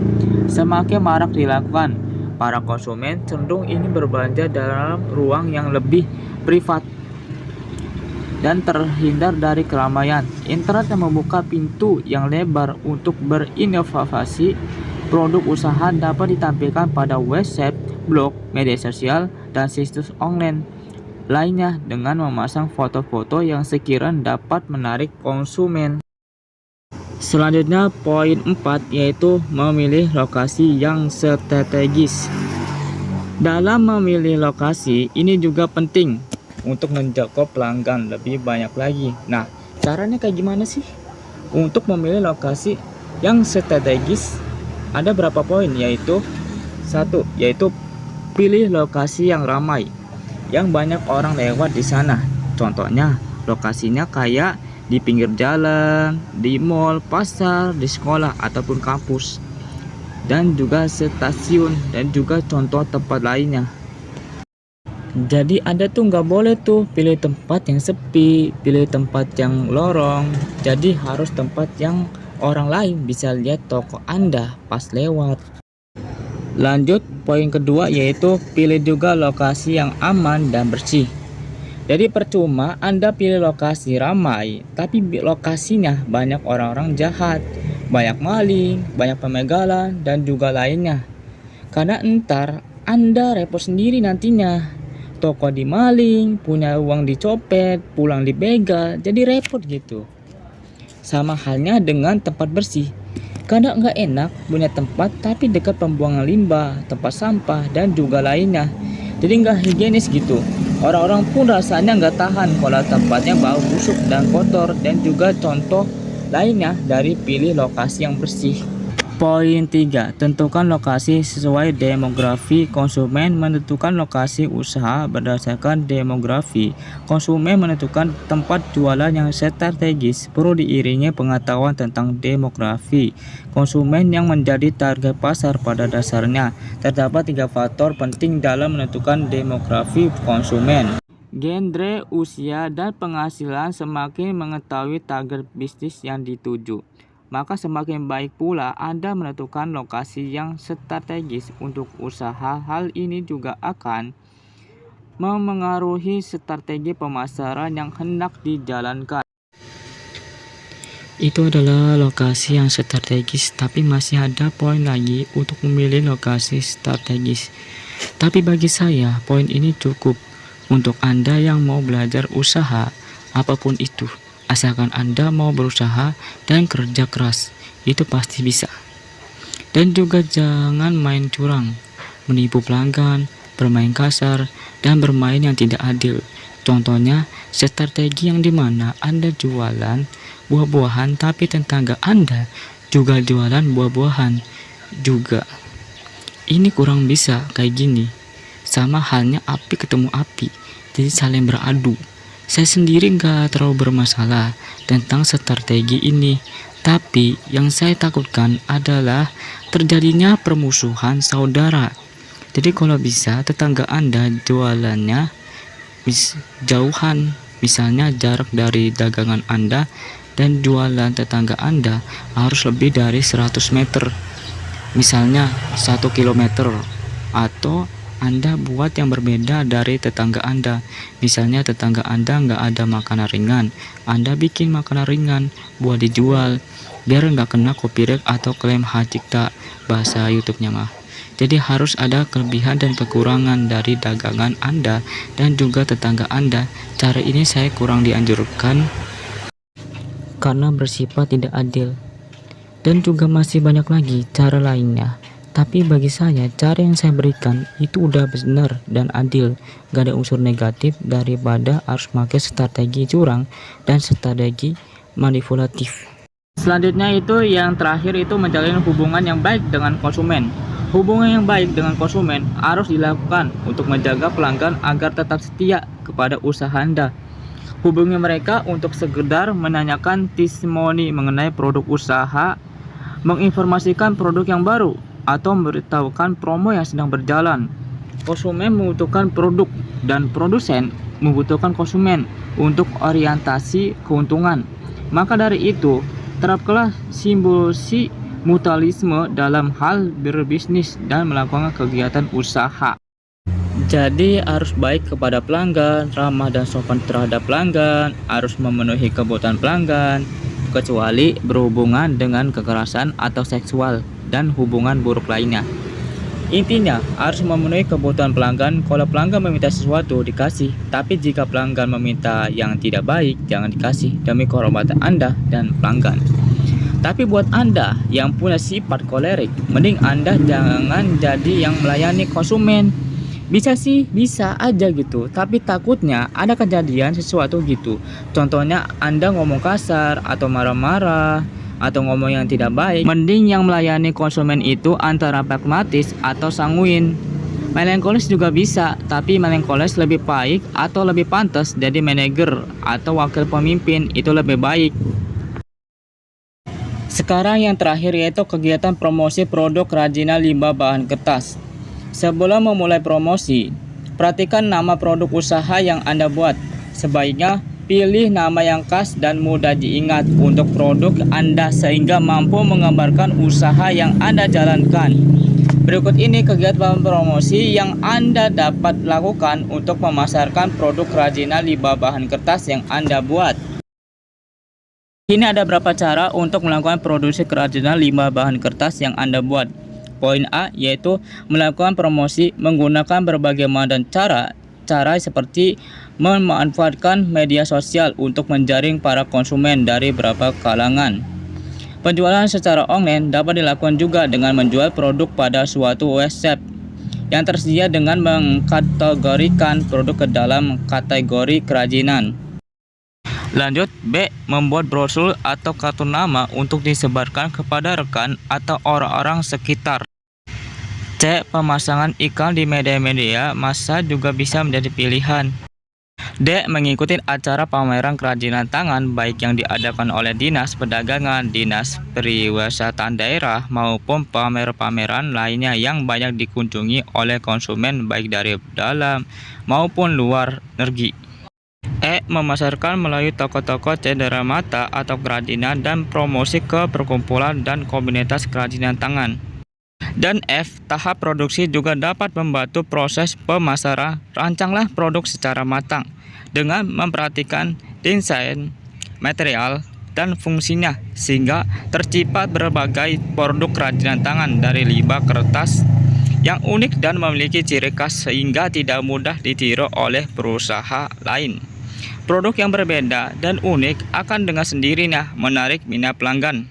semakin marak dilakukan. Para konsumen cenderung ingin berbelanja dalam ruang yang lebih privat dan terhindar dari keramaian. Internet yang membuka pintu yang lebar untuk berinovasi. Produk usaha dapat ditampilkan pada website, blog, media sosial, dan situs online lainnya dengan memasang foto-foto yang sekiranya dapat menarik konsumen. Selanjutnya poin 4 yaitu memilih lokasi yang strategis. Dalam memilih lokasi ini juga penting untuk menjangkau pelanggan lebih banyak lagi. Nah, caranya kayak gimana sih? Untuk memilih lokasi yang strategis ada berapa poin, yaitu satu, yaitu pilih lokasi yang ramai, yang banyak orang lewat di sana. Contohnya lokasinya kayak di pinggir jalan, di mall, pasar, di sekolah ataupun kampus, dan juga stasiun, dan juga contoh tempat lainnya. Jadi Anda tuh nggak boleh tuh pilih tempat yang sepi, pilih tempat yang lorong. Jadi harus tempat yang orang lain bisa lihat toko Anda pas lewat. Lanjut poin kedua yaitu pilih juga lokasi yang aman dan bersih. Jadi percuma Anda pilih lokasi ramai tapi lokasinya banyak orang-orang jahat, banyak maling, banyak pembegalan, dan juga lainnya. Karena entar Anda repot sendiri nantinya. Toko dimaling, punya uang dicopet, pulang dibegal, jadi repot gitu. Sama halnya dengan tempat bersih. Kadang nggak enak punya tempat tapi dekat pembuangan limbah, tempat sampah, dan juga lainnya. Jadi nggak higienis gitu. Orang-orang pun rasanya nggak tahan kalau tempatnya bau busuk dan kotor, dan juga contoh lainnya dari pilih lokasi yang bersih. Poin 3. Tentukan lokasi sesuai demografi konsumen. Menentukan lokasi usaha berdasarkan demografi konsumen. Menentukan tempat jualan yang strategis perlu diiringi pengetahuan tentang demografi konsumen yang menjadi target pasar. Pada dasarnya terdapat 3 faktor penting dalam menentukan demografi konsumen: genre, usia, dan penghasilan. Semakin mengetahui target bisnis yang dituju, maka semakin baik pula Anda menentukan lokasi yang strategis untuk usaha. Hal ini juga akan memengaruhi strategi pemasaran yang hendak dijalankan. Itu adalah lokasi yang strategis, tapi masih ada poin lagi untuk memilih lokasi strategis. Tapi bagi saya, poin ini cukup untuk Anda yang mau belajar usaha apapun itu. Asalkan Anda mau berusaha dan kerja keras, itu pasti bisa. Dan juga jangan main curang, menipu pelanggan, bermain kasar, dan bermain yang tidak adil. Contohnya, strategi yang dimana Anda jualan buah-buahan tapi tetangga Anda juga jualan buah-buahan juga. Ini kurang bisa kayak gini. Sama halnya api ketemu api, jadi saling beradu. Saya sendiri nggak terlalu bermasalah tentang strategi ini, tapi yang saya takutkan adalah terjadinya permusuhan saudara. Jadi kalau bisa tetangga Anda jualannya jauhan, misalnya jarak dari dagangan Anda dan jualan tetangga Anda harus lebih dari 100 meter, misalnya 1 kilometer, atau Anda buat yang berbeda dari tetangga Anda. Misalnya tetangga Anda nggak ada makanan ringan, Anda bikin makanan ringan buat dijual, biar nggak kena copyright atau klaim hak cipta bahasa YouTube-nya mah. Jadi harus ada kelebihan dan kekurangan dari dagangan Anda dan juga tetangga Anda. Cara ini saya kurang dianjurkan karena bersifat tidak adil. Dan juga masih banyak lagi cara lainnya. Tapi bagi saya, cara yang saya berikan itu udah benar dan adil. Gak ada unsur negatif daripada harus pakai strategi curang dan strategi manipulatif. Selanjutnya itu yang terakhir itu menjalin hubungan yang baik dengan konsumen. Hubungan yang baik dengan konsumen harus dilakukan untuk menjaga pelanggan agar tetap setia kepada usaha Anda. Hubungi mereka untuk sekedar menanyakan testimoni mengenai produk usaha, menginformasikan produk yang baru, atau memberitahukan promo yang sedang berjalan. Konsumen membutuhkan produk dan produsen membutuhkan konsumen untuk orientasi keuntungan. Maka dari itu, terapkanlah simbiosis mutualisme dalam hal berbisnis dan melakukan kegiatan usaha. Jadi harus baik kepada pelanggan, ramah dan sopan terhadap pelanggan, harus memenuhi kebutuhan pelanggan, kecuali berhubungan dengan kekerasan atau seksual dan hubungan buruk lainnya. Intinya, harus memenuhi kebutuhan pelanggan. Kalau pelanggan meminta sesuatu, dikasih. Tapi jika pelanggan meminta yang tidak baik, jangan dikasih demi kehormatan Anda dan pelanggan. Tapi buat Anda yang punya sifat kolerik, mending Anda jangan jadi yang melayani konsumen. Bisa sih, bisa aja gitu. Tapi takutnya ada kejadian sesuatu gitu. Contohnya Anda ngomong kasar atau marah-marah atau ngomong yang tidak baik. Mending yang melayani konsumen itu antara pragmatis atau sanguin. Melankolis juga bisa, tapi melankolis lebih baik atau lebih pantas jadi manajer atau wakil pemimpin, itu lebih baik. Sekarang yang terakhir yaitu kegiatan promosi produk kerajinan limbah bahan kertas. Sebelum memulai promosi, perhatikan nama produk usaha yang Anda buat. Sebaiknya pilih nama yang khas dan mudah diingat untuk produk Anda sehingga mampu menggambarkan usaha yang Anda jalankan. Berikut ini kegiatan promosi yang Anda dapat lakukan untuk memasarkan produk kerajinan limbah bahan kertas yang Anda buat. Ini ada beberapa cara untuk melakukan produksi kerajinan limbah bahan kertas yang Anda buat. Poin A yaitu melakukan promosi menggunakan berbagai macam cara seperti memanfaatkan media sosial untuk menjaring para konsumen dari beberapa kalangan. Penjualan secara online dapat dilakukan juga dengan menjual produk pada suatu website yang tersedia dengan mengkategorikan produk ke dalam kategori kerajinan. Lanjut, B. Membuat brosur atau kartu nama untuk disebarkan kepada rekan atau orang-orang sekitar. C. Pemasangan iklan di media-media massa juga bisa menjadi pilihan. D. Mengikuti acara pameran kerajinan tangan baik yang diadakan oleh Dinas Perdagangan, Dinas Pariwisata daerah maupun pameran-pameran lainnya yang banyak dikunjungi oleh konsumen baik dari dalam maupun luar negeri. E. Memasarkan melalui toko-toko cenderamata atau kerajinan dan promosi ke perkumpulan dan komunitas kerajinan tangan. Dan F. Tahap produksi juga dapat membantu proses pemasaran. Rancanglah produk secara matang dengan memperhatikan desain, material, dan fungsinya sehingga tercipta berbagai produk kerajinan tangan dari limbah kertas yang unik dan memiliki ciri khas sehingga tidak mudah ditiru oleh perusahaan lain. Produk yang berbeda dan unik akan dengan sendirinya menarik minat pelanggan.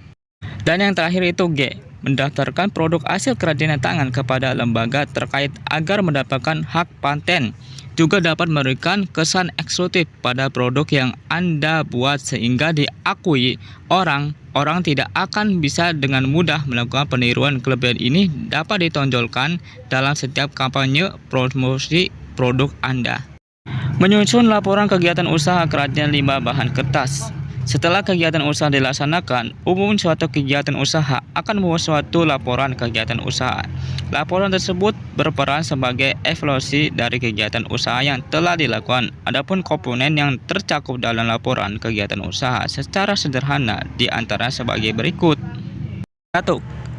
Dan yang terakhir itu G. Mendaftarkan produk hasil kerajinan tangan kepada lembaga terkait agar mendapatkan hak paten. Juga dapat memberikan kesan eksklusif pada produk yang Anda buat sehingga diakui orang tidak akan bisa dengan mudah melakukan peniruan. Kelebihan ini dapat ditonjolkan dalam setiap kampanye promosi produk Anda. Menyusun laporan kegiatan usaha kerajinan limbah bahan kertas. Setelah kegiatan usaha dilaksanakan, umum suatu kegiatan usaha akan membuat suatu laporan kegiatan usaha. Laporan tersebut berperan sebagai evaluasi dari kegiatan usaha yang telah dilakukan. Adapun komponen yang tercakup dalam laporan kegiatan usaha secara sederhana di antara sebagai berikut. 1.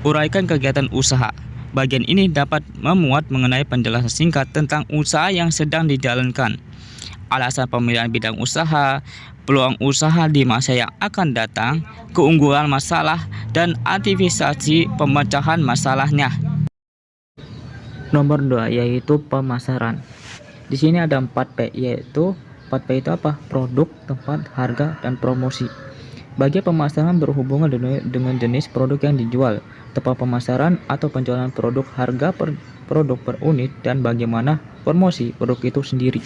Uraikan kegiatan usaha. Bagian ini dapat memuat mengenai penjelasan singkat tentang usaha yang sedang dijalankan, alasan pemilihan bidang usaha, peluang usaha di masa yang akan datang, keunggulan masalah, dan antisipasi pemecahan masalahnya. Nomor 2 yaitu pemasaran. Di sini ada 4P, yaitu 4P itu apa? Produk, tempat, harga, dan promosi. Bagian pemasaran berhubungan dengan jenis produk yang dijual, tempat pemasaran atau penjualan produk, harga per produk per unit, dan bagaimana promosi produk itu sendiri.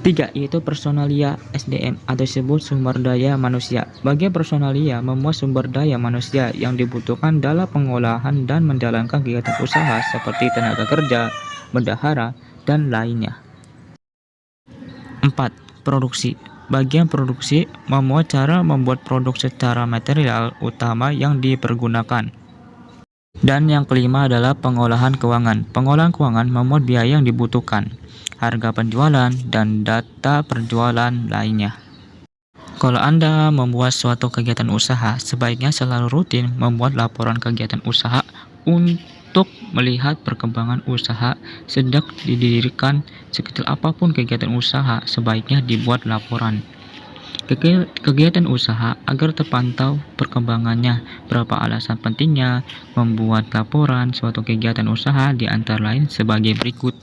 3 yaitu personalia SDM atau disebut sumber daya manusia. Bagian personalia memuat sumber daya manusia yang dibutuhkan dalam pengolahan dan menjalankan kegiatan usaha seperti tenaga kerja, bendahara, dan lainnya. 4. Produksi. Bagian produksi memuat cara membuat produk secara material utama yang dipergunakan. Dan yang kelima adalah pengolahan keuangan. Pengolahan keuangan memuat biaya yang dibutuhkan, harga penjualan, dan data penjualan lainnya. Kalau Anda membuat suatu kegiatan usaha, sebaiknya selalu rutin membuat laporan kegiatan usaha untuk melihat perkembangan usaha. Sejak didirikan, sekecil apapun kegiatan usaha, sebaiknya dibuat laporan kegiatan usaha agar terpantau perkembangannya. Berapa alasan pentingnya membuat laporan suatu kegiatan usaha, di antara lain sebagai berikut.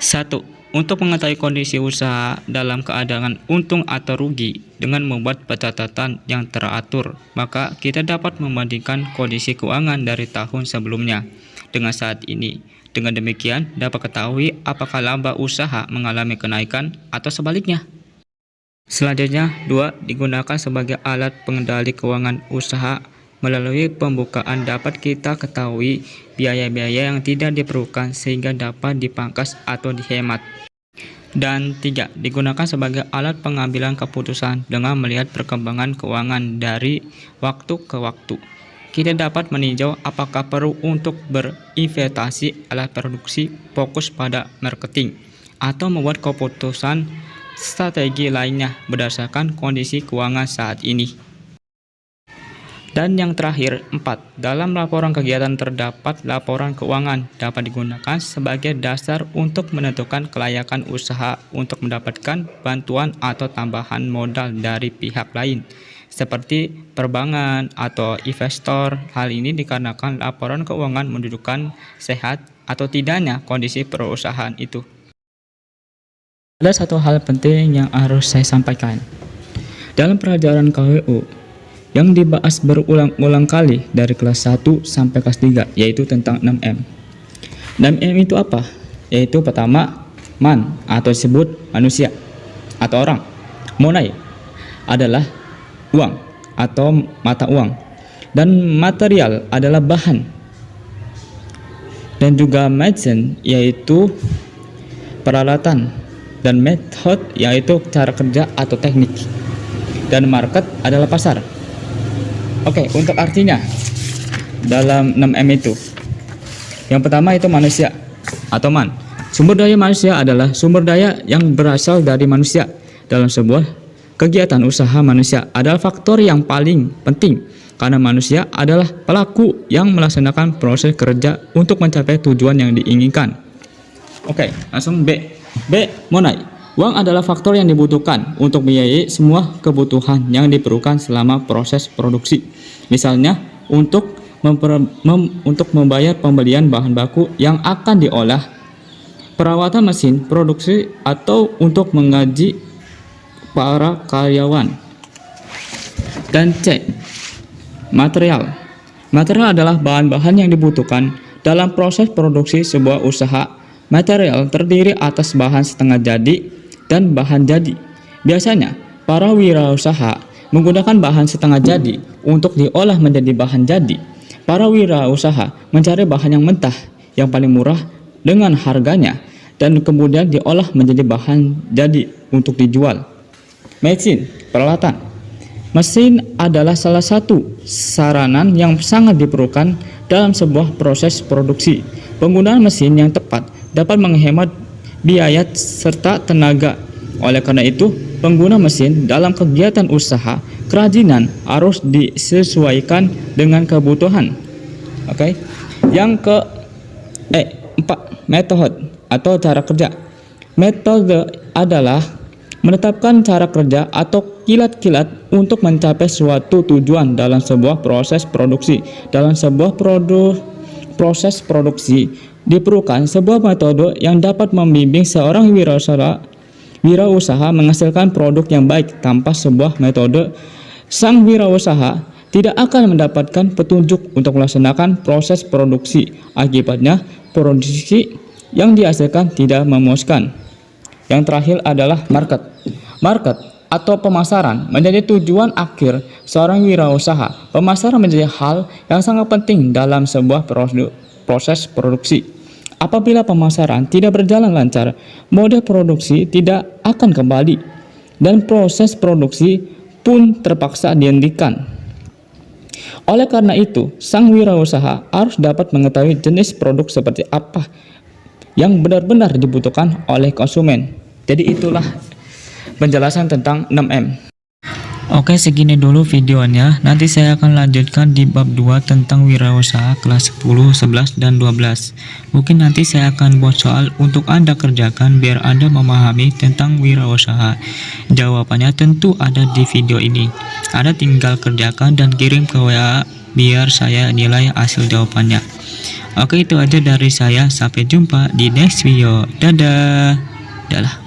1. Untuk mengetahui kondisi usaha dalam keadaan untung atau rugi dengan membuat pencatatan yang teratur, maka kita dapat membandingkan kondisi keuangan dari tahun sebelumnya dengan saat ini. Dengan demikian, dapat ketahui apakah laba usaha mengalami kenaikan atau sebaliknya. Selanjutnya, 2. Digunakan sebagai alat pengendali keuangan usaha. Melalui pembukaan dapat kita ketahui biaya-biaya yang tidak diperlukan sehingga dapat dipangkas atau dihemat. Dan 3. Digunakan sebagai alat pengambilan keputusan dengan melihat perkembangan keuangan dari waktu ke waktu. Kita dapat meninjau apakah perlu untuk berinvestasi alat produksi, fokus pada marketing, atau membuat keputusan strategi lainnya berdasarkan kondisi keuangan saat ini. Dan yang terakhir, 4. Dalam laporan kegiatan terdapat laporan keuangan dapat digunakan sebagai dasar untuk menentukan kelayakan usaha untuk mendapatkan bantuan atau tambahan modal dari pihak lain, seperti perbankan atau investor. Hal ini dikarenakan laporan keuangan menunjukkan sehat atau tidaknya kondisi perusahaan itu. Ada satu hal penting yang harus saya sampaikan. Dalam pelajaran KWU yang dibahas berulang-ulang kali dari kelas 1 sampai kelas 3, yaitu tentang 6M. 6M itu apa? Yaitu pertama, man atau disebut manusia atau orang. Monai adalah uang atau mata uang. Dan material adalah bahan. Dan juga medicine yaitu peralatan. Dan method yaitu cara kerja atau teknik. Dan market adalah pasar. Oke, untuk artinya dalam 6M itu, yang pertama itu manusia atau man. Sumber daya manusia adalah sumber daya yang berasal dari manusia. Dalam sebuah kegiatan usaha, manusia adalah faktor yang paling penting karena manusia adalah pelaku yang melaksanakan proses kerja untuk mencapai tujuan yang diinginkan. Oke, langsung B. Monai. Uang adalah faktor yang dibutuhkan untuk membiayai semua kebutuhan yang diperlukan selama proses produksi. Misalnya, untuk membayar pembelian bahan baku yang akan diolah, perawatan mesin produksi, atau untuk menggaji para karyawan. Dan C. Material. Material adalah bahan-bahan yang dibutuhkan dalam proses produksi sebuah usaha. Material terdiri atas bahan setengah jadi dan bahan jadi. Biasanya, para wirausaha menggunakan bahan setengah jadi untuk diolah menjadi bahan jadi. Para wirausaha mencari bahan yang mentah, yang paling murah dengan harganya, dan kemudian diolah menjadi bahan jadi untuk dijual. Mesin, peralatan. Mesin adalah salah satu saranan yang sangat diperlukan dalam sebuah proses produksi. Penggunaan mesin yang tepat dapat menghemat biaya serta tenaga. Oleh karena itu, pengguna mesin dalam kegiatan usaha kerajinan harus disesuaikan dengan kebutuhan. Oke. Yang ke 4, metode atau cara kerja. Metode adalah menetapkan cara kerja atau kilat-kilat untuk mencapai suatu tujuan dalam sebuah proses produksi. Dalam sebuah proses produksi, diperlukan sebuah metode yang dapat membimbing seorang wirausaha menghasilkan produk yang baik. Tanpa sebuah metode, sang wirausaha tidak akan mendapatkan petunjuk untuk melaksanakan proses produksi. Akibatnya, produksi yang dihasilkan tidak memuaskan. Yang terakhir adalah market. Market atau pemasaran menjadi tujuan akhir seorang wirausaha. Pemasaran menjadi hal yang sangat penting dalam sebuah proses produksi. Apabila pemasaran tidak berjalan lancar, mode produksi tidak akan kembali dan proses produksi pun terpaksa dihentikan. Oleh karena itu, sang wirausaha harus dapat mengetahui jenis produk seperti apa yang benar-benar dibutuhkan oleh konsumen. Jadi itulah penjelasan tentang 6M. Oke, segini dulu videonya. Nanti saya akan lanjutkan di bab 2 tentang wirausaha kelas 10, 11, dan 12. Mungkin nanti saya akan buat soal untuk Anda kerjakan biar Anda memahami tentang wirausaha. Jawabannya tentu ada di video ini. Anda tinggal kerjakan dan kirim ke WA biar saya nilai hasil jawabannya. Oke, itu aja dari saya. Sampai jumpa di next video. Dadah.